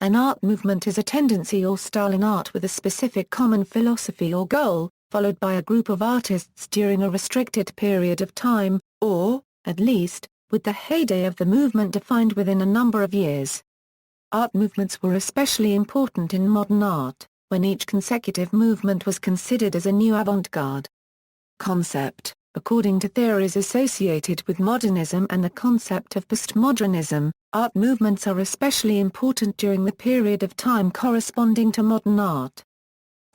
An art movement is a tendency or style in art with a specific common philosophy or goal, followed by a group of artists during a restricted period of time, or, at least, with the heyday of the movement defined within a number of years. Art movements were especially important in modern art, when each consecutive movement was considered as a new avant-garde concept. According to theories associated with modernism and the concept of postmodernism, art movements are especially important during the period of time corresponding to modern art.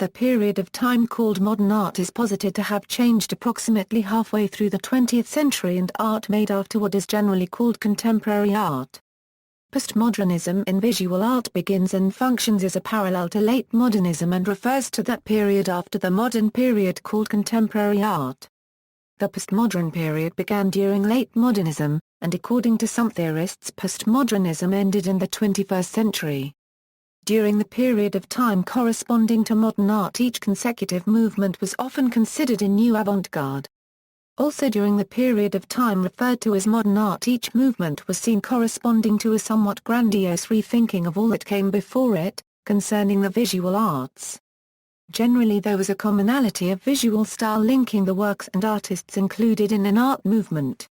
The period of time called modern art is posited to have changed approximately halfway through the 20th century, and art made afterward is generally called contemporary art. Postmodernism in visual art begins and functions as a parallel to late modernism and refers to that period after the modern period called contemporary art. The postmodern period began during late modernism, and according to some theorists postmodernism ended in the 21st century. During the period of time corresponding to modern art, each consecutive movement was often considered a new avant-garde. Also during the period of time referred to as modern art, each movement was seen corresponding to a somewhat grandiose rethinking of all that came before it, concerning the visual arts. Generally there was a commonality of visual style linking the works and artists included in an art movement.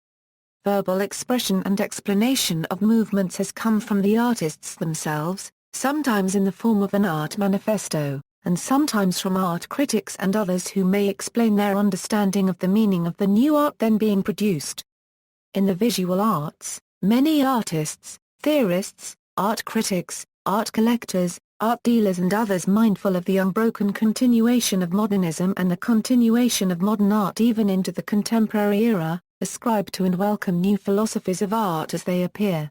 Verbal expression and explanation of movements has come from the artists themselves, sometimes in the form of an art manifesto, and sometimes from art critics and others who may explain their understanding of the meaning of the new art then being produced. In the visual arts, many artists, theorists, art critics, art collectors, art dealers and others mindful of the unbroken continuation of modernism and the continuation of modern art even into the contemporary era, ascribe to and welcome new philosophies of art as they appear.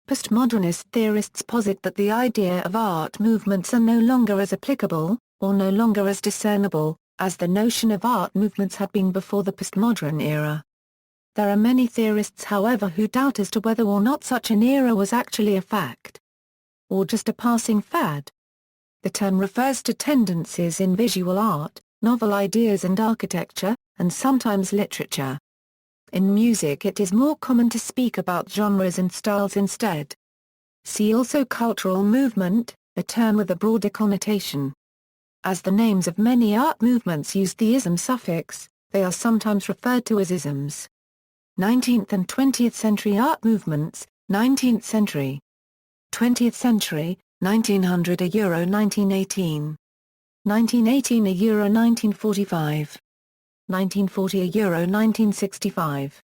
Postmodernist theorists posit that the idea of art movements are no longer as applicable, or no longer as discernible, as the notion of art movements had been before the postmodern era. There are many theorists however who doubt as to whether or not such an era was actually a fact, or just a passing fad. The term refers to tendencies in visual art, novel ideas and architecture, and sometimes literature. In music it is more common to speak about genres and styles instead. See also cultural movement, a term with a broader connotation. As the names of many art movements use the ism suffix, they are sometimes referred to as isms. 19th and 20th century art movements, 19th century. 20th century, 1900 a Euro 1918. 1918 a Euro 1945. 1940 a Euro 1965.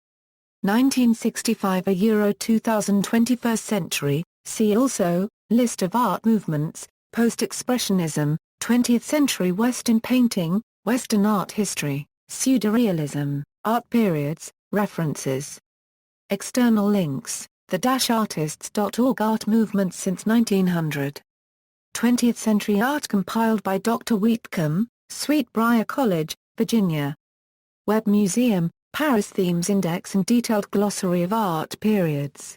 1965 a Euro 2000 21st century, see also, List of art movements, Post-Expressionism, 20th century Western painting, Western art history, Pseudorealism, art periods, references. External links, the-artists.org Art movements since 1900. 20th century art compiled by Dr. Wheatcomb, Sweetbriar College, Virginia. Web Museum, Paris Themes Index and detailed glossary of art periods.